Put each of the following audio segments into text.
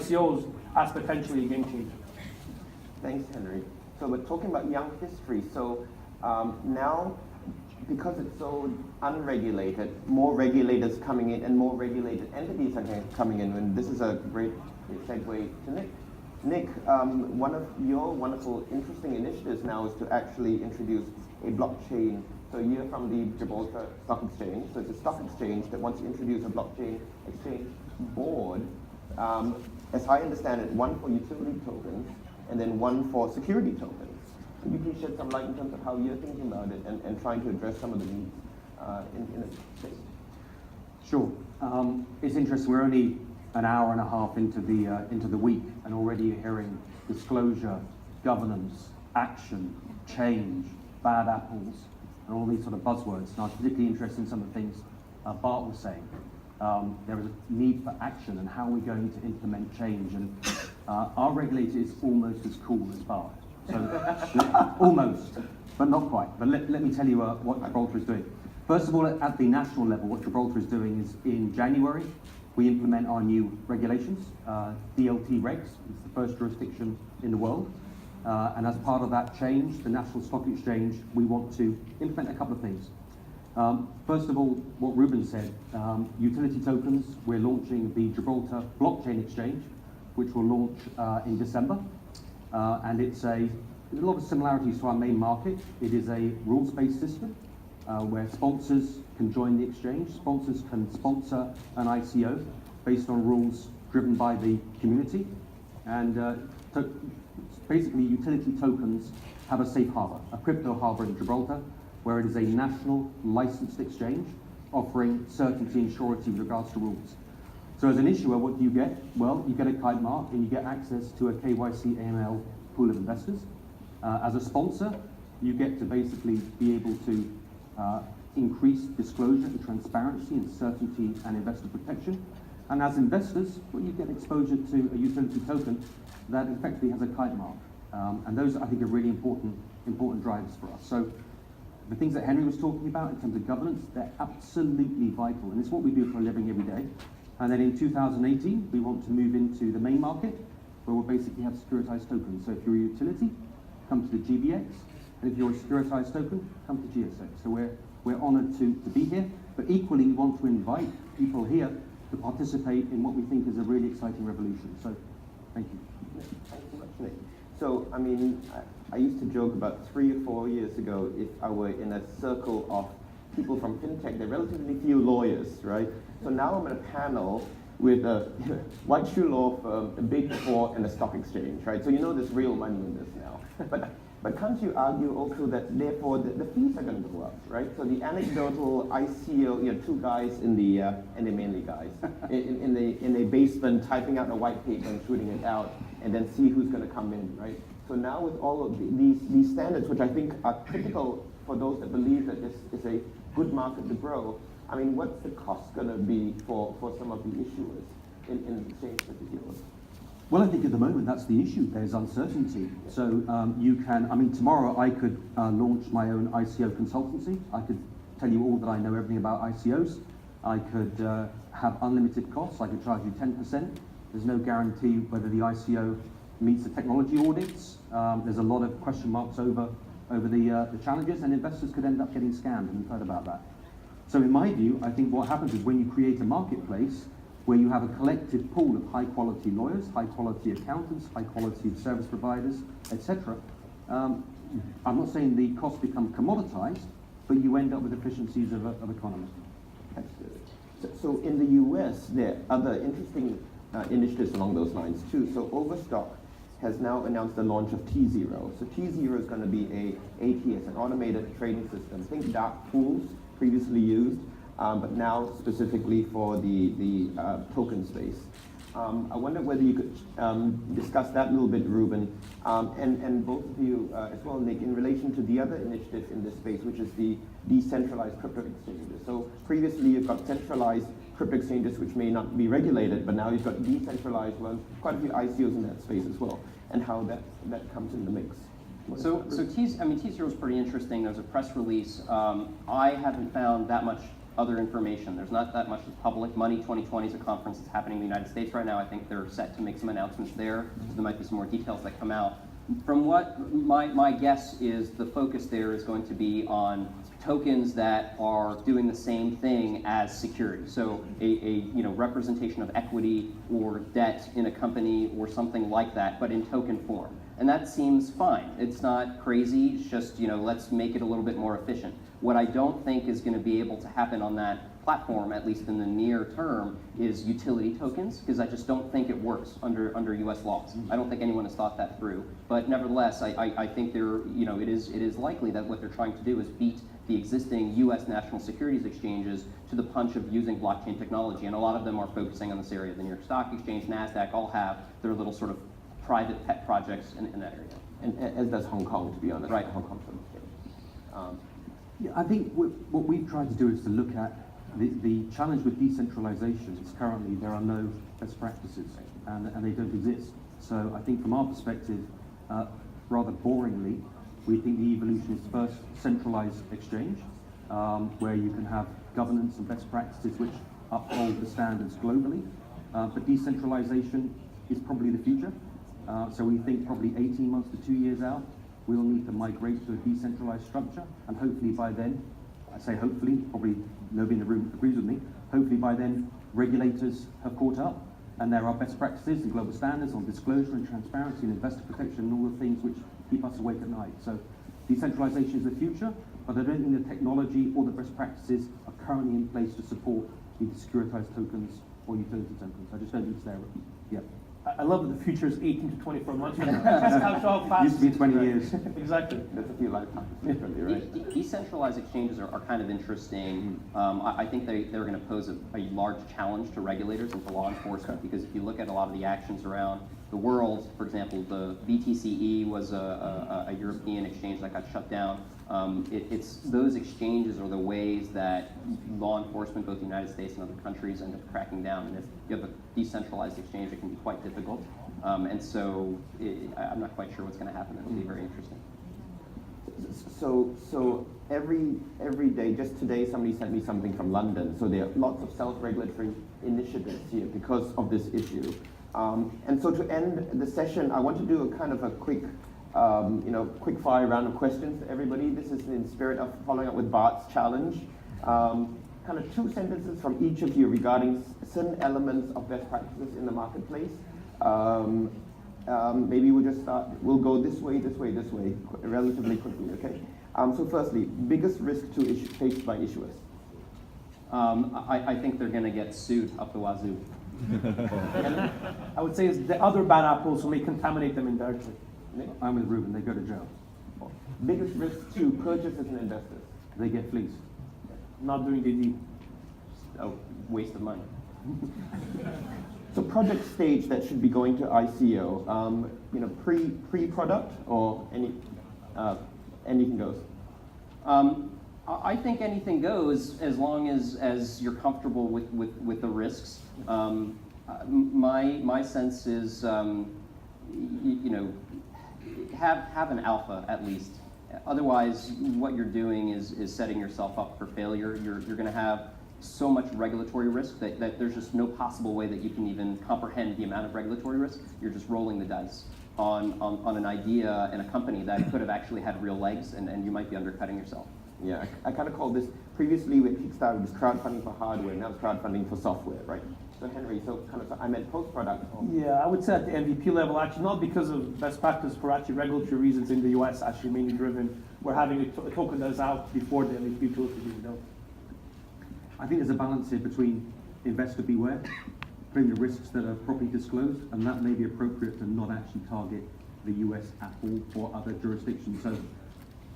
ICOs as potentially a game changer. Thanks, Henry. So we're talking about young history. So now, because it's so unregulated, more regulators coming in and more regulated entities are coming in. And this is a great segue to Nick. Nick, one of your wonderful, interesting initiatives now is to actually introduce a blockchain. So you're from the Gibraltar Stock Exchange. So it's a stock exchange that wants to introduce a blockchain exchange board. As I understand it, one for utility tokens and then one for security tokens. Could you please shed some light in terms of how you're thinking about it and trying to address some of the needs in a space? Sure. It's interesting. We're only an hour and a half into the week, and already you're hearing disclosure, governance, action, change, bad apples, and all these sort of buzzwords. And I was particularly interested in some of the things Bart was saying. There is a need for action, and how we're going to implement change. And our regulator is almost as cool as Bart. So almost, but not quite. But let me tell you what Gibraltar is doing. First of all, at the national level, what Gibraltar is doing is in January, we implement our new regulations, DLT regs. It's the first jurisdiction in the world. And as part of that change, the National Stock Exchange, we want to implement a couple of things. First of all, what Ruben said, utility tokens, we're launching the Gibraltar Blockchain Exchange, which will launch in December. And there's a lot of similarities to our main market. It is a rules-based system where sponsors can join the exchange. Sponsors can sponsor an ICO based on rules driven by the community. And basically, utility tokens have a safe harbor, a crypto harbor in Gibraltar, where it is a national licensed exchange offering certainty and surety with regards to rules. So as an issuer, what do you get? Well, you get a kite mark and you get access to a KYC AML pool of investors. As a sponsor, you get to basically be able to increase disclosure and transparency and certainty and investor protection. And as investors, well, you get exposure to a utility token that effectively has a kite mark. And those, I think, are really important drivers for us. So the things that Henry was talking about in terms of governance, they're absolutely vital. And it's what we do for a living every day. And then in 2018, we want to move into the main market, where we'll basically have securitized tokens. So if you're a utility, come to the GBX. And if you're a securitized token, come to GSX. So we're honored to be here. But equally, we want to invite people here to participate in what we think is a really exciting revolution. So thank you. Thank you so much, Nick. So, I mean, I used to joke about 3 or 4 years ago, if I were in a circle of people from fintech, there are relatively few lawyers, right? So now I'm in a panel with a White Shoe Law firm, a Big Four, and a stock exchange, right? So you know there's real money in this now. But can't you argue also that therefore the fees are going to go up, right? So the anecdotal ICO, you know, 2 guys in the, and they're mainly guys, in a basement typing out a white paper and shooting it out, and then see who's going to come in, right? So now with all of these standards, which I think are critical for those that believe that this is a good market to grow, I mean, what's the cost going to be for some of the issuers in exchange particularly? Well, I think at the moment that's the issue. There's uncertainty. So you can, I mean, tomorrow I could launch my own ICO consultancy. I could tell you all that I know everything about ICOs. I could have unlimited costs. I could charge you 10%. There's no guarantee whether the ICO meets the technology audits. There's a lot of question marks over the challenges, and investors could end up getting scammed, and we've heard about that. So in my view, I think what happens is when you create a marketplace where you have a collective pool of high-quality lawyers, high-quality accountants, high-quality service providers, etc. I'm not saying the costs become commoditized, but you end up with efficiencies of economy. That's good. So in the US, there are other interesting initiatives along those lines too. So Overstock has now announced the launch of T0. So T0 is going to be a ATS, an automated trading system. Think dark pools previously used, but now specifically for the token space. I wonder whether you could discuss that a little bit, Ruben, and both of you as well, Nick, in relation to the other initiative in this space, which is the decentralized crypto exchanges. So previously you've got centralized crypto exchanges which may not be regulated, but now you've got decentralized ones, quite a few ICOs in that space as well, and how that comes in the mix. So T0 is pretty interesting. There's a press release. I haven't found that much other information. There's not that much public. Money 2020 is a conference that's happening in the United States right now. I think they're set to make some announcements there, so there might be some more details that come out. From what my guess is, the focus there is going to be on tokens that are doing the same thing as security. So a representation of equity or debt in a company or something like that, but in token form. And that seems fine. It's not crazy. It's just, let's make it a little bit more efficient. What I don't think is going to be able to happen on that platform, at least in the near term, is utility tokens, because I just don't think it works under U.S. laws. I don't think anyone has thought that through. But nevertheless, I think it is likely that what they're trying to do is beat the existing U.S. national securities exchanges to the punch of using blockchain technology. And a lot of them are focusing on this area. The New York Stock Exchange, NASDAQ, all have their little sort of private pet projects in that area. And as does Hong Kong, to be honest. Right. Hong Kong. So, Yeah, I think what we've tried to do is to look at the challenge with decentralization is currently there are no best practices and they don't exist. So I think from our perspective, rather boringly, we think the evolution is first centralized exchange, where you can have governance and best practices which uphold the standards globally. But decentralization is probably the future. So we think probably 18 months to 2 years out, we'll need to migrate to a decentralized structure, and hopefully by then, I say hopefully, probably nobody in the room agrees with me, hopefully by then regulators have caught up and there are best practices and global standards on disclosure and transparency and investor protection and all the things which keep us awake at night. So decentralization is the future, but I don't think the technology or the best practices are currently in place to support either securitized tokens or utility tokens. I just don't think it's there yet. I love that the future is 18 to 24 months from now. That's how fast. Used to be 20 years. Exactly. that's a few lifetimes, literally, right? Decentralized exchanges are kind of interesting. I think they're going to pose a large challenge to regulators and to law enforcement, because if you look at a lot of the actions around the world, for example, the BTCE was a European exchange that got shut down. It's those exchanges are the ways that law enforcement, both the United States and other countries, end up cracking down. And if you have a decentralized exchange, it can be quite difficult. And so I'm not quite sure what's going to happen. It'll be very interesting. So every day, just today, somebody sent me something from London. So there are lots of self-regulatory initiatives here because of this issue. And so to end the session, I want to do a kind of a quick quick fire round of questions to everybody. This is in spirit of following up with Bart's challenge. Kind of 2 sentences from each of you regarding certain elements of best practices in the marketplace. Maybe we'll just start, we'll go this way, relatively quickly, okay? So firstly, biggest risk faced by issuers? I think they're going to get sued up the wazoo. I would say it's the other bad apples who may contaminate them indirectly. I'm with Ruben, they go to jail. Biggest risk to purchasers and investors? They get fleeced. Not doing the deed. A waste of money. So project stage that should be going to ICO, pre-product or anything goes? I think anything goes as long as you're comfortable with the risks. My sense is, have an alpha at least. Otherwise, what you're doing is setting yourself up for failure. You're going to have so much regulatory risk that there's just no possible way that you can even comprehend the amount of regulatory risk. You're just rolling the dice on an idea and a company that could have actually had real legs, and you might be undercutting yourself. Yeah, I kind of call this, previously with Kickstarter, it was crowdfunding for hardware, now it's crowdfunding for software, right? So Henry, I meant post-product. Yeah, I would say at the MVP level, actually, not because of best practice, for actually regulatory reasons in the US, actually mainly driven. We're having a token that is out before the MVP utility being built. I think there's a balance here between investor beware, putting the risks that are properly disclosed, and that may be appropriate to not actually target the US at all or other jurisdictions. So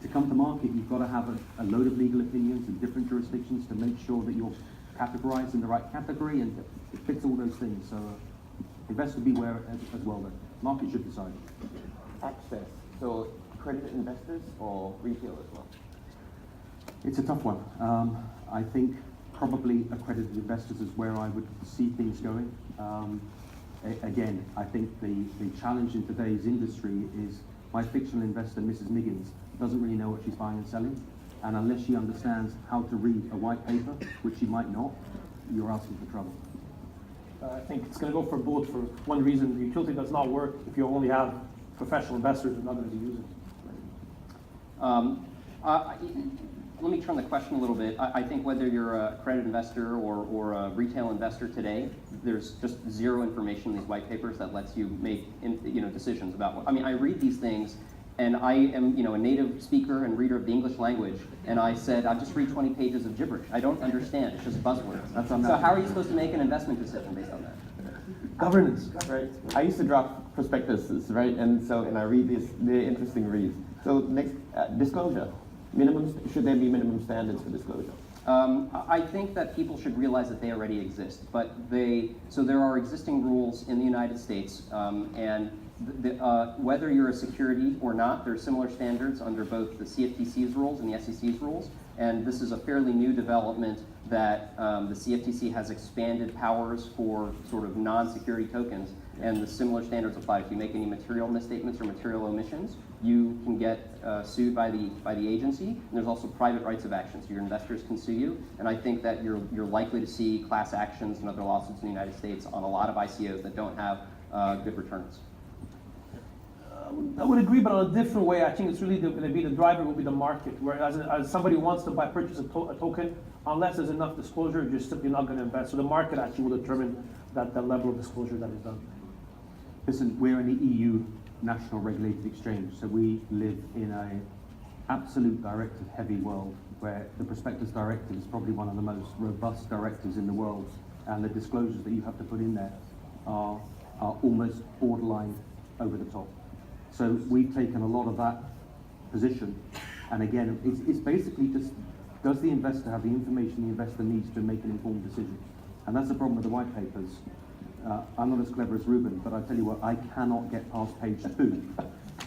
to come to market, you've got to have a load of legal opinions in different jurisdictions to make sure that you're categorized in the right category and it fits all those things. So investor beware as well, but market should decide. Access, so accredited investors or retail as well? It's a tough one. I think probably accredited investors is where I would see things going. Again, I think the challenge in today's industry is my fictional investor, Mrs. Miggins, doesn't really know what she's buying and selling. And unless she understands how to read a white paper, which she might not, you're asking for trouble. I think it's going to go for both. For one reason, the utility does not work if you only have professional investors who are not going to be using it. Let me turn the question a little bit. I think whether you're a credit investor or a retail investor today, there's just zero information in these white papers that lets you make decisions about what. I mean, I read these things, and I am a native speaker and reader of the English language, and I said I'll just read 20 pages of gibberish. I don't understand. It's just buzzwords. So how are you supposed to make an investment decision based on that? Governance. Right. I used to draft prospectuses, right? And I read these very interesting reads. So next, disclosure. Should there be minimum standards for disclosure? I think that people should realize that they already exist, but so there are existing rules in the United States, and whether you're a security or not, there are similar standards under both the CFTC's rules and the SEC's rules, and this is a fairly new development that the CFTC has expanded powers for sort of non-security tokens, and the similar standards apply. If you make any material misstatements or material omissions, you can get sued by the agency. And there's also private rights of action, so your investors can sue you. And I think that you're likely to see class actions and other lawsuits in the United States on a lot of ICOs that don't have good returns. I would agree, but in a different way. I think it's really going to be the driver will be the market. Whereas as somebody wants to purchase a token, unless there's enough disclosure, you're simply not going to invest. So the market actually will determine that level of disclosure that is done. Listen, we're in the EU National Regulated Exchange, so we live in an absolute directive-heavy world where the Prospectus Directive is probably one of the most robust directives in the world, and the disclosures that you have to put in there are almost borderline over the top. So we've taken a lot of that position, and again, it's basically just, does the investor have the information the investor needs to make an informed decision? And that's the problem with the white papers. I'm not as clever as Ruben, but I tell you what, I cannot get past page 2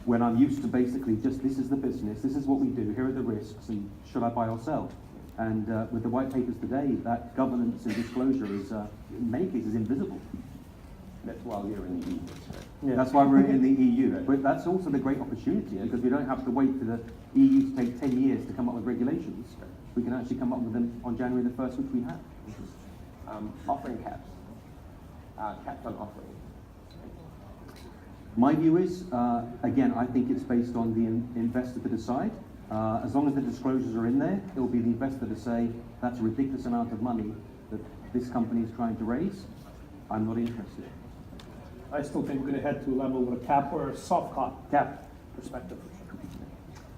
when I'm used to basically just, this is the business, this is what we do, here are the risks, and should I buy or sell? And with the white papers today, that governance and disclosure is, in many cases, invisible. That's why we're in the EU. Yeah. That's why we're in the EU. But that's also the great opportunity, because we don't have to wait for the EU to take 10 years to come up with regulations. We can actually come up with them on January the 1st, which we have. Offering caps. Caps on offering. My view is, again, I think it's based on the investor to decide. As long as the disclosures are in there, it will be the investor to say, that's a ridiculous amount of money that this company is trying to raise. I'm not interested. I still think we're going to head to a level with a cap or a soft cap perspective.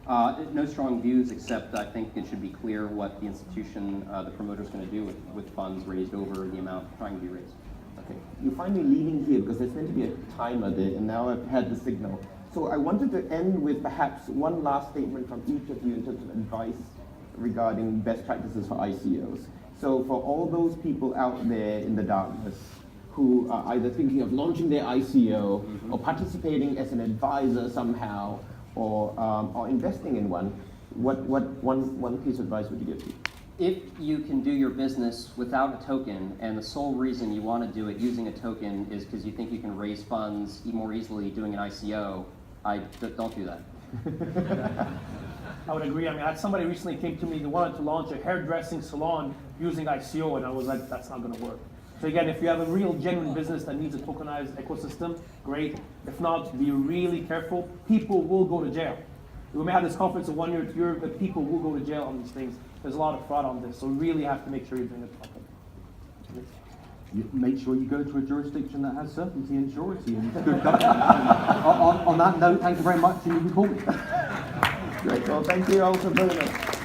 No strong views, except I think it should be clear what the institution, the promoter, is going to do with funds raised over the amount trying to be raised. Okay. You find me leaning here because there's meant to be a timer there, and now I've had the signal. So I wanted to end with perhaps one last statement from each of you in terms of advice regarding best practices for ICOs. So for all those people out there in the darkness who are either thinking of launching their ICO or participating as an advisor somehow or investing in one, what one piece of advice would you give to? If you can do your business without a token, and the sole reason you want to do it using a token is because you think you can raise funds more easily doing an ICO, don't do that. I would agree. I mean, I had somebody recently came to me, they wanted to launch a hairdressing salon using ICO, and I was like, that's not going to work. So again, if you have a real genuine business that needs a tokenized ecosystem, great. If not, be really careful. People will go to jail. We may have this conference in 1 year, 2 years, but people will go to jail on these things. There's a lot of fraud on this, so we really have to make sure you're doing it properly. You make sure you go to a jurisdiction that has certainty and surety and good governance. on that note, thank you very much, and you can call me. Great. Well, thank you all for doing it.